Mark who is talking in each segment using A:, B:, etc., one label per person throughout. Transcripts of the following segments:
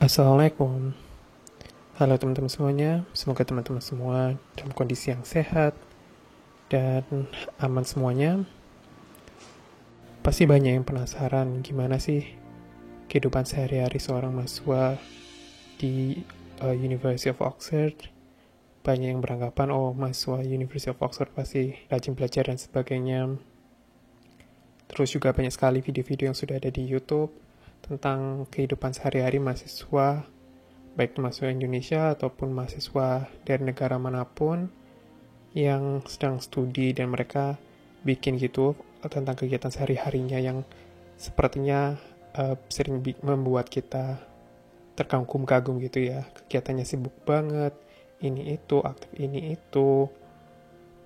A: Assalamualaikum. Halo teman-teman semuanya. Semoga teman-teman semua dalam kondisi yang sehat dan aman semuanya. Pasti banyak yang penasaran gimana sih kehidupan sehari-hari seorang mahasiswa di University of Oxford. Banyak yang beranggapan, oh mahasiswa University of Oxford pasti rajin belajar dan sebagainya. Terus juga banyak sekali video-video yang sudah ada di YouTube tentang kehidupan sehari-hari mahasiswa, baik mahasiswa Indonesia ataupun mahasiswa dari negara manapun yang sedang studi, dan mereka bikin gitu tentang kegiatan sehari-harinya yang sepertinya sering membuat kita terkagum-kagum gitu ya. Kegiatannya sibuk banget, ini itu, aktif ini itu,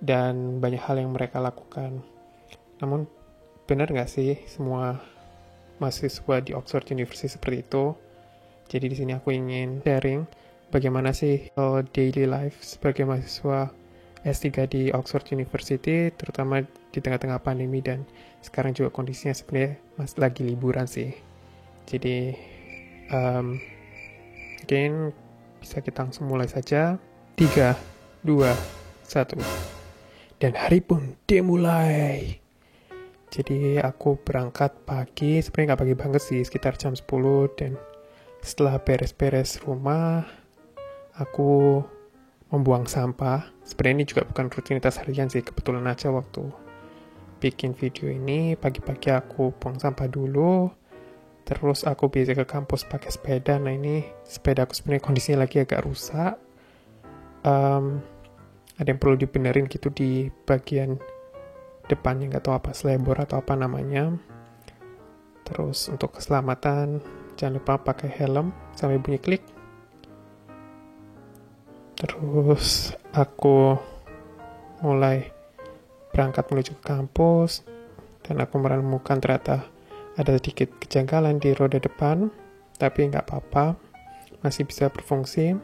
A: dan banyak hal yang mereka lakukan. Namun benar nggak sih semua mahasiswa di Oxford University seperti itu? Jadi di sini aku ingin sharing bagaimana sih daily life sebagai mahasiswa S3 di Oxford University, terutama di tengah-tengah pandemi, dan sekarang juga kondisinya sebenarnya masih lagi liburan sih. Jadi mungkin bisa kita langsung mulai saja. 3, 2, 1. Dan hari pun dimulai. Jadi aku berangkat pagi, sebenarnya nggak pagi banget sih, sekitar jam 10, dan setelah beres-beres rumah, aku membuang sampah. Sebenarnya ini juga bukan rutinitas harian sih, kebetulan aja waktu bikin video ini, pagi-pagi aku buang sampah dulu, terus aku biasa ke kampus pakai sepeda. Nah ini sepeda aku sebenarnya kondisinya lagi agak rusak, ada yang perlu dibenerin gitu di bagian depannya, nggak tahu apa, selebor atau apa namanya. Terus untuk keselamatan jangan lupa pakai helm sampai bunyi klik. Terus aku mulai berangkat menuju ke kampus, dan aku menemukan ternyata ada sedikit kejanggalan di roda depan, tapi nggak apa-apa, masih bisa berfungsi.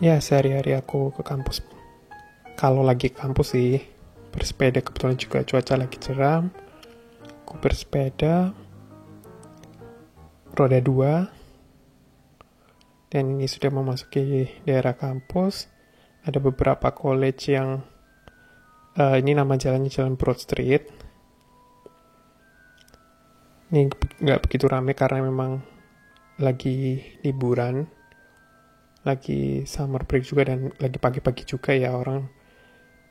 A: Ya, sehari-hari aku ke kampus, kalau lagi ke kampus sih, bersepeda. Kebetulan juga cuaca lagi cerah, aku bersepeda roda 2, dan ini sudah memasuki daerah kampus. Ada beberapa college yang ini nama jalannya Jalan Broad Street. Ini nggak begitu ramai karena memang lagi liburan, lagi summer break juga, dan lagi pagi-pagi juga ya, orang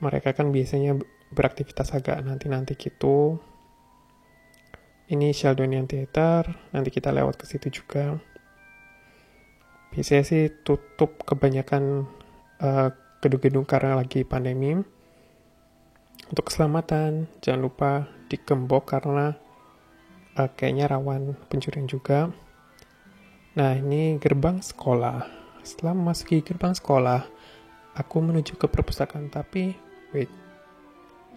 A: mereka kan biasanya beraktivitas agak nanti-nanti gitu. Ini Sheldonian Theater, nanti kita lewat ke situ juga. Biasanya sih tutup kebanyakan gedung-gedung karena lagi pandemi. Untuk keselamatan jangan lupa digembok karena kayaknya rawan pencurian juga. Nah ini gerbang sekolah. Setelah memasuki gerbang sekolah, aku menuju ke perpustakaan, tapi wait,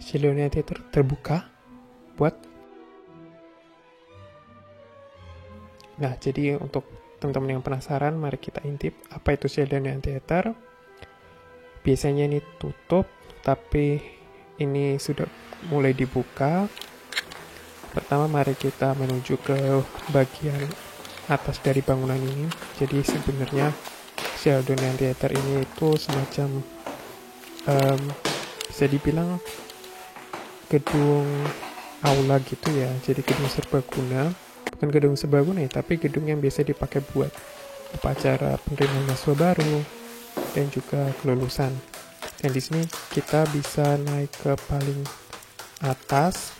A: Sheldonian Theater terbuka buat. Nah, jadi untuk teman-teman yang penasaran, mari kita intip apa itu Sheldonian Theater. Biasanya ini tutup, tapi ini sudah mulai dibuka. Pertama, mari kita menuju ke bagian atas dari bangunan ini. Jadi sebenarnya Sheldonian Theater ini itu semacam bisa dibilang gedung aula gitu ya. Jadi gedung serbaguna, bukan gedung serbaguna ya, tapi gedung yang biasa dipakai buat upacara penerimaan mahasiswa baru dan juga kelulusan. Dan di sini kita bisa naik ke paling atas,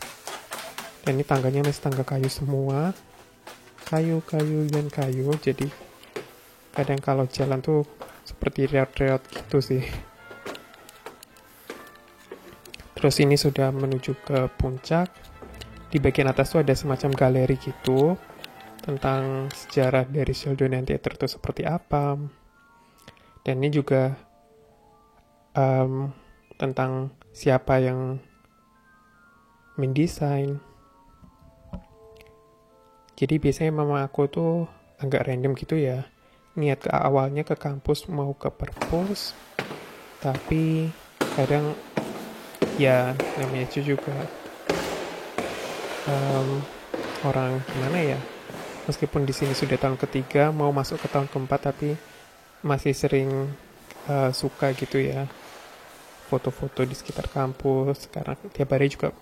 A: dan ini tangganya masih tangga kayu semua, kayu dan kayu. Jadi kadang kalau jalan tuh seperti reot-reot gitu sih. Terus ini sudah menuju ke puncak. Di bagian atas tuh ada semacam galeri gitu tentang sejarah dari Sheldonian Theater itu seperti apa. Dan ini juga tentang siapa yang mendesain. Jadi biasanya mama aku tuh agak random gitu ya, niat ke awalnya ke kampus mau ke perpus, tapi kadang ya namanya itu juga orang gimana ya, meskipun di sini sudah tahun ketiga mau masuk ke tahun keempat, tapi masih sering suka gitu ya foto-foto di sekitar kampus. Sekarang tiap hari juga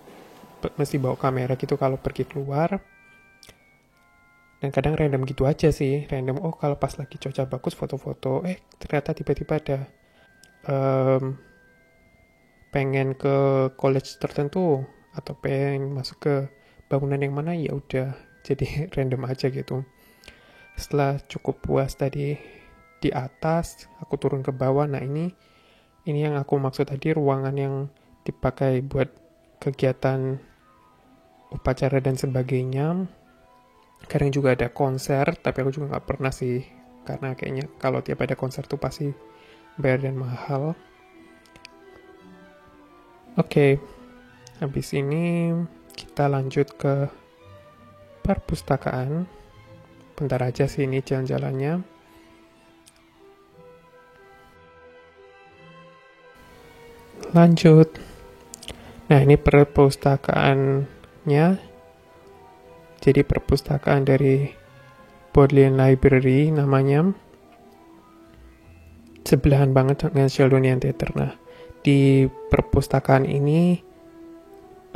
A: mesti bawa kamera gitu kalau pergi keluar. Dan kadang random gitu aja sih, random, oh kalau pas lagi cuaca bagus foto-foto, ternyata tiba-tiba ada pengen ke college tertentu atau pengen masuk ke bangunan yang mana, ya udah jadi random aja gitu. Setelah cukup puas tadi di atas, aku turun ke bawah. Nah ini yang aku maksud tadi, ruangan yang dipakai buat kegiatan upacara dan sebagainya. Kadang juga ada konser, tapi aku juga nggak pernah sih, karena kayaknya kalau tiap ada konser tuh pasti bayar dan mahal. Oke, habis ini kita lanjut ke perpustakaan. Bentar aja sih ini jalan-jalannya. Lanjut. Nah, ini perpustakaannya. Jadi perpustakaan dari Bodleian Library namanya. Sebelahan banget dengan Sheldonian Theatre. Nah, di perpustakaan ini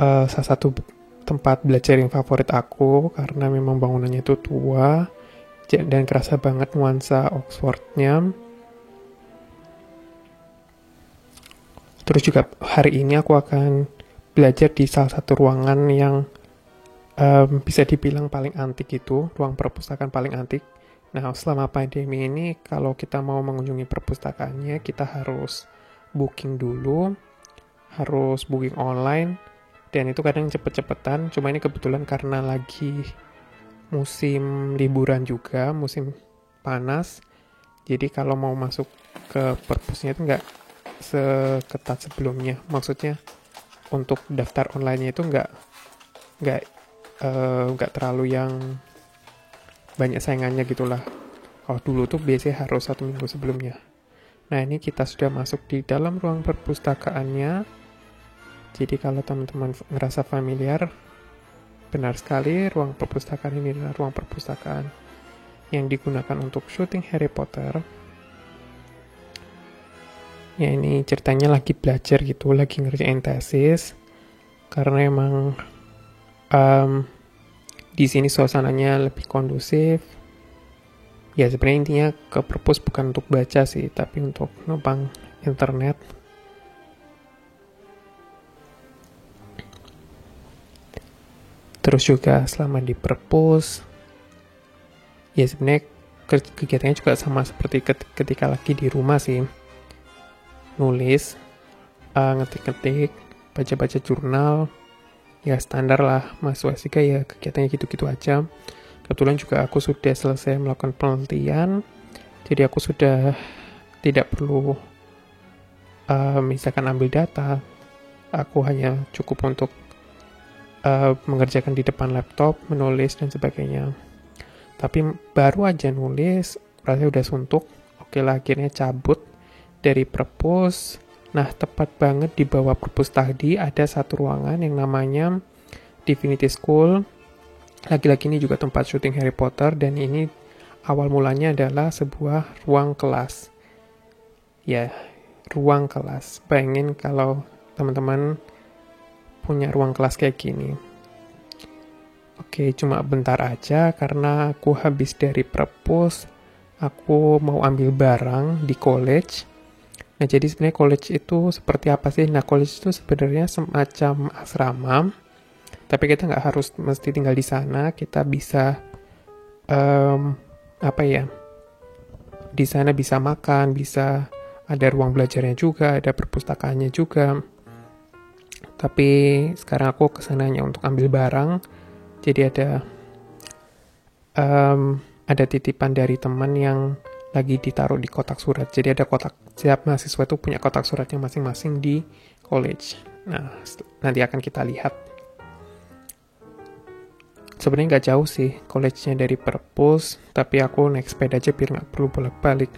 A: salah satu tempat belajar yang favorit aku, karena memang bangunannya itu tua dan kerasa banget nuansa Oxford-nya. Terus juga hari ini aku akan belajar di salah satu ruangan yang bisa dibilang paling antik gitu, ruang perpustakaan paling antik. Nah, selama pandemi ini kalau kita mau mengunjungi perpustakaannya, kita harus booking dulu, harus booking online, dan itu kadang cepet-cepetan. Cuma ini kebetulan karena lagi musim liburan juga, musim panas, jadi kalau mau masuk ke perpusnya itu nggak seketat sebelumnya. Maksudnya untuk daftar online-nya itu nggak terlalu yang banyak saingannya gitulah. Kalau dulu tuh biasanya harus 1 minggu sebelumnya. Nah, ini kita sudah masuk di dalam ruang perpustakaannya. Jadi kalau teman-teman ngerasa familiar, benar sekali, ruang perpustakaan ini adalah ruang perpustakaan yang digunakan untuk syuting Harry Potter. Ya, ini ceritanya lagi belajar gitu, lagi ngerjain tesis. Karena emang di sini suasananya lebih kondusif. Ya sebenarnya intinya ke perpus bukan untuk baca sih, tapi untuk numpang internet. Terus juga selama di perpus, ya sebenarnya kegiatannya juga sama seperti ketika lagi di rumah sih. Nulis, ngetik-ngetik, baca-baca jurnal, ya standar lah mahasiswa S3 ya kegiatannya gitu-gitu aja. Kebetulan juga aku sudah selesai melakukan penelitian, jadi aku sudah tidak perlu misalkan ambil data. Aku hanya cukup untuk mengerjakan di depan laptop, menulis dan sebagainya. Tapi baru aja nulis, rasanya udah suntuk. Oke lah, akhirnya cabut dari perpus. Nah, tepat banget di bawah perpus tadi ada satu ruangan yang namanya Divinity School. Lagi-lagi ini juga tempat syuting Harry Potter, dan ini awal mulanya adalah sebuah ruang kelas. Ya, ruang kelas. Bayangin kalau teman-teman punya ruang kelas kayak gini. Oke, cuma bentar aja karena aku habis dari perpus, aku mau ambil barang di college. Nah, jadi sebenarnya college itu seperti apa sih? Nah, college itu sebenarnya semacam asrama, tapi kita nggak harus mesti tinggal di sana. Kita bisa, di sana bisa makan, bisa ada ruang belajarnya juga, ada perpustakaannya juga. Tapi sekarang aku kesananya untuk ambil barang, jadi ada titipan dari teman yang lagi ditaruh di kotak surat. Jadi ada kotak, setiap mahasiswa itu punya kotak suratnya masing-masing di college. Nah, nanti akan kita lihat. Sebenarnya nggak jauh sih college-nya dari perpus, tapi aku naik sepeda aja biar nggak perlu bolak-balik.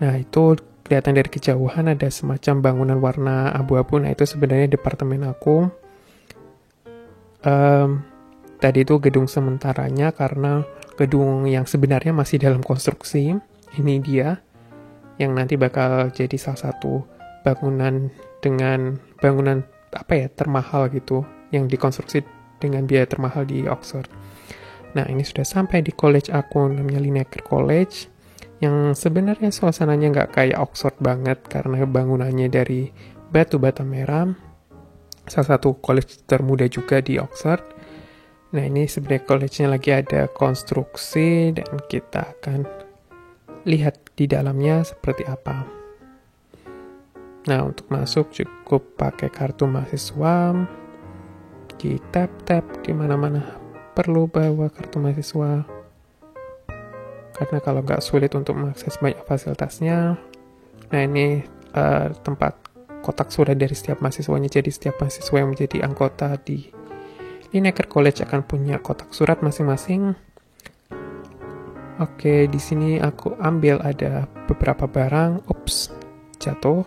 A: Nah, itu kelihatan dari kejauhan ada semacam bangunan warna abu-abu. Nah, itu sebenarnya departemen aku. Tadi itu gedung sementaranya karena gedung yang sebenarnya masih dalam konstruksi. Ini dia yang nanti bakal jadi salah satu bangunan termahal gitu, yang dikonstruksi dengan biaya termahal di Oxford. Nah, ini sudah sampai di college aku, namanya Linacre College, yang sebenarnya suasananya nggak kayak Oxford banget karena bangunannya dari batu bata merah. Salah satu college termuda juga di Oxford. Nah, ini sebenarnya college-nya lagi ada konstruksi dan kita akan lihat di dalamnya seperti apa. Nah, untuk masuk cukup pakai kartu mahasiswa. Di tap-tap di mana-mana perlu bawa kartu mahasiswa. Karena kalau nggak sulit untuk mengakses banyak fasilitasnya. Nah, ini tempat kotak surat dari setiap mahasiswanya. Jadi setiap mahasiswa yang menjadi anggota di Linacre College akan punya kotak surat masing-masing. Oke, di sini aku ambil ada beberapa barang. Ups, jatuh.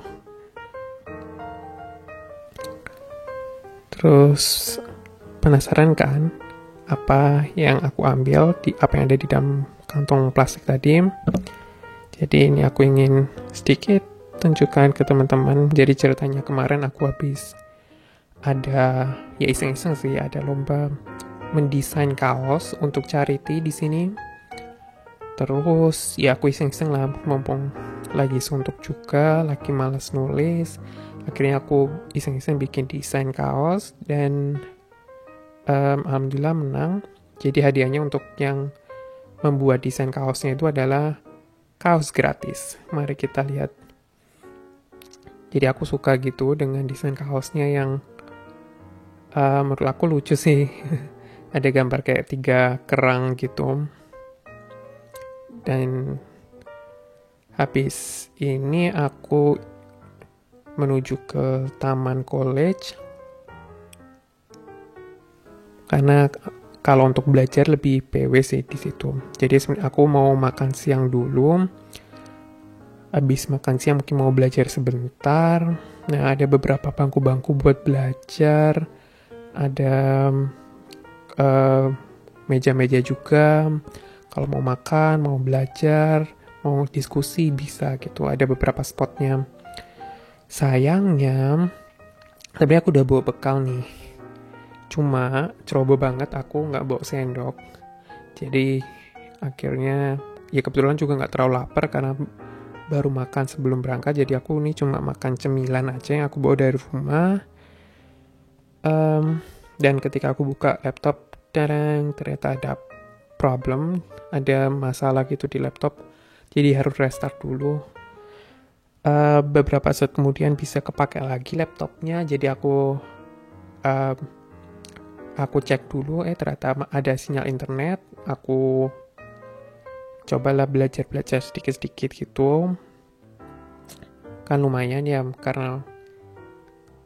A: Terus penasaran kan apa yang aku ambil, apa yang ada di dalam kantong plastik tadi. Jadi ini aku ingin sedikit tunjukkan ke teman-teman. Jadi ceritanya kemarin aku habis ada, ya iseng-iseng sih, ada lomba mendesain kaos untuk charity di sini. Terus ya aku iseng-iseng lah, mumpung lagi suntuk juga, lagi malas nulis. Akhirnya aku iseng-iseng bikin desain kaos dan alhamdulillah menang. Jadi hadiahnya untuk yang membuat desain kaosnya itu adalah kaos gratis. Mari kita lihat. Jadi aku suka gitu dengan desain kaosnya yang menurut aku lucu sih. Ada gambar kayak 3 kerang gitu. Dan habis ini aku menuju ke taman college. Karena kalau untuk belajar lebih PW sih di situ. Jadi aku mau makan siang dulu. Habis makan siang mungkin mau belajar sebentar. Nah, ada beberapa bangku-bangku buat belajar. Ada meja-meja juga. Kalau mau makan, mau belajar, mau diskusi bisa gitu. Ada beberapa spotnya. Sayangnya, tapi aku udah bawa bekal nih. Cuma ceroboh banget aku nggak bawa sendok. Jadi akhirnya ya kebetulan juga nggak terlalu lapar karena baru makan sebelum berangkat. Jadi aku nih cuma makan cemilan aja yang aku bawa dari rumah. Dan ketika aku buka laptop, ternyata ada problem, ada masalah gitu di laptop. Jadi harus restart dulu. Beberapa saat kemudian bisa kepake lagi laptopnya. Jadi aku cek dulu, ternyata ada sinyal internet. Aku cobalah belajar sedikit-sedikit gitu. Kan lumayan ya, karena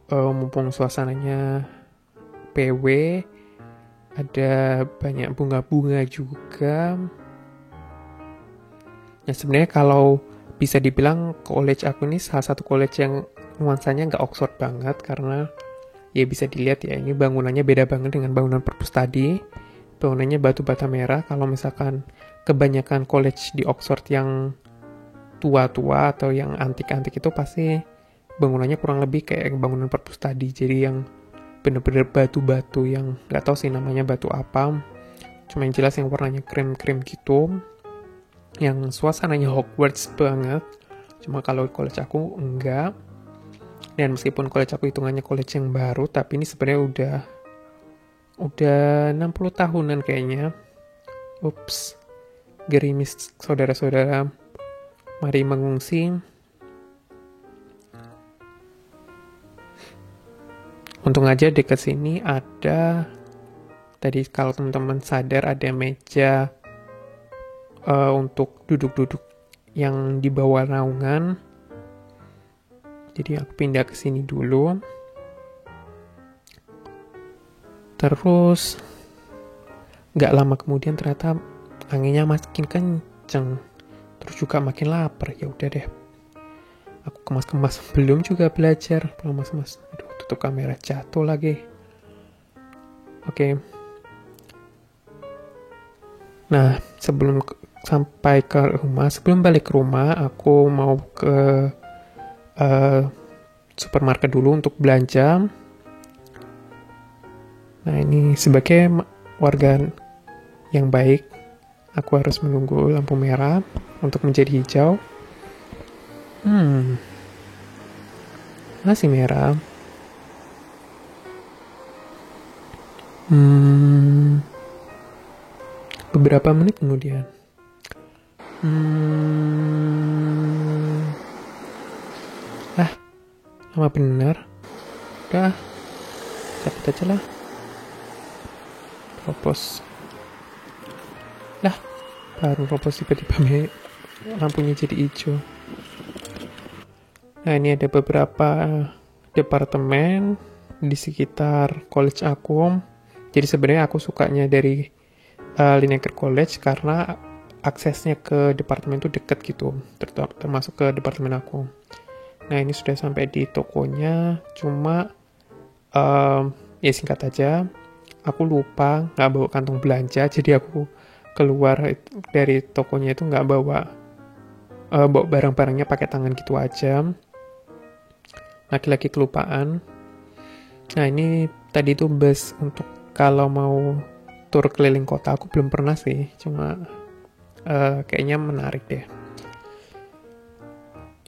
A: mumpung suasananya PW, ada banyak bunga-bunga juga. Nah, sebenarnya kalau bisa dibilang college aku ini salah satu college yang nuansanya nggak Oxford banget, karena ya bisa dilihat ya, ini bangunannya beda banget dengan bangunan perpus tadi. Bangunannya batu bata merah. Kalau misalkan kebanyakan college di Oxford yang tua-tua atau yang antik-antik itu pasti bangunannya kurang lebih kayak bangunan perpus tadi. Jadi yang bener-bener batu-batu yang nggak tahu sih namanya batu apa. Cuma yang jelas yang warnanya krem-krem gitu. Yang suasananya Hogwarts banget. Cuma kalau college aku enggak. Dan meskipun college aku hitungannya college yang baru, tapi ini sebenarnya udah 60 tahunan kayaknya. Ups. Gerimis saudara-saudara. Mari mengungsi. Untung aja dekat sini ada, tadi kalau teman-teman sadar ada meja untuk duduk-duduk yang di bawah naungan. Jadi aku pindah ke sini dulu. Terus nggak lama kemudian ternyata anginnya makin kenceng. Terus juga makin lapar. Ya udah deh. Aku kemas-kemas, belum juga belajar. Belum mas-mas. Aduh, tutup kamera, jatuh lagi. Oke. Nah, sebelum balik ke rumah, aku mau ke supermarket dulu untuk belanja. Nah, ini sebagai warga yang baik, aku harus menunggu lampu merah untuk menjadi hijau. Masih merah. Beberapa menit kemudian. Lama benar. Udah, cabut aja lah. Propos. Lah, baru propos tiba-tiba lampunya jadi hijau. Nah, ini ada beberapa departemen di sekitar college aku. Jadi sebenarnya aku sukanya dari Linacre College karena aksesnya ke departemen itu deket gitu, termasuk ke departemen aku. Nah, ini sudah sampai di tokonya, cuma ya singkat aja, aku lupa nggak bawa kantong belanja, jadi aku keluar dari tokonya itu nggak bawa barang-barangnya pakai tangan gitu aja. Lagi-lagi kelupaan. Nah, ini tadi tuh bus untuk kalau mau tur keliling kota, aku belum pernah sih, cuma kayaknya menarik deh.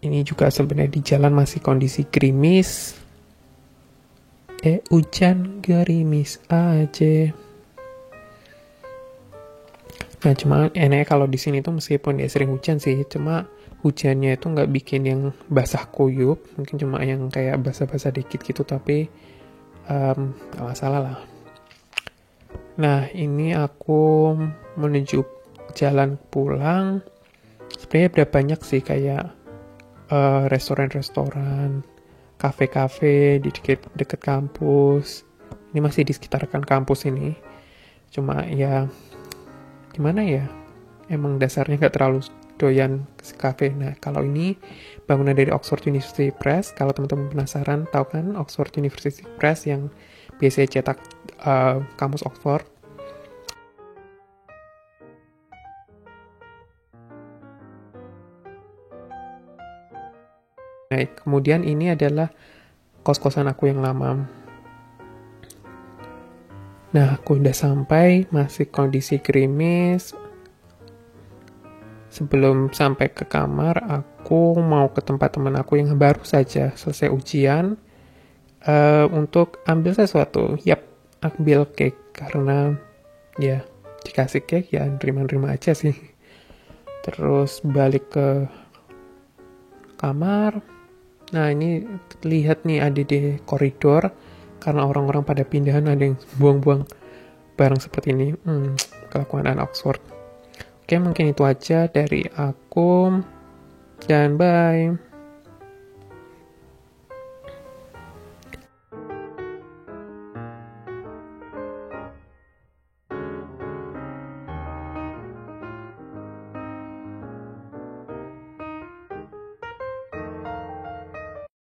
A: Ini juga sebenarnya di jalan masih kondisi gerimis. Hujan gerimis aja. Nah, cuma enaknya kalau di sini tuh meskipun ya sering hujan sih, cuma hujannya itu nggak bikin yang basah kuyup, mungkin cuma yang kayak basah-basah dikit gitu, tapi nggak masalah lah. Nah, ini aku menuju jalan pulang. Sebenarnya udah banyak sih kayak restoran-restoran, kafe-kafe di deket kampus. Ini masih di sekitaran kampus ini. Cuma ya, gimana ya? Emang dasarnya nggak terlalu doyan ke kafe. Nah, kalau ini bangunan dari Oxford University Press. Kalau teman-teman penasaran, tahu kan Oxford University Press yang biasanya cetak kampus Oxford. Nah, kemudian ini adalah kos-kosan aku yang lama. Nah, aku udah sampai, masih kondisi gerimis. Sebelum sampai ke kamar, aku mau ke tempat teman aku yang baru saja selesai ujian untuk ambil sesuatu. Yap, ambil cake karena ya dikasih cake ya nerima-nerima aja sih. Terus balik ke kamar. Nah, ini lihat nih ada di koridor karena orang-orang pada pindahan, ada yang buang-buang barang seperti ini. Kelakuan anak Oxford. Oke, mungkin itu aja dari aku dan bye.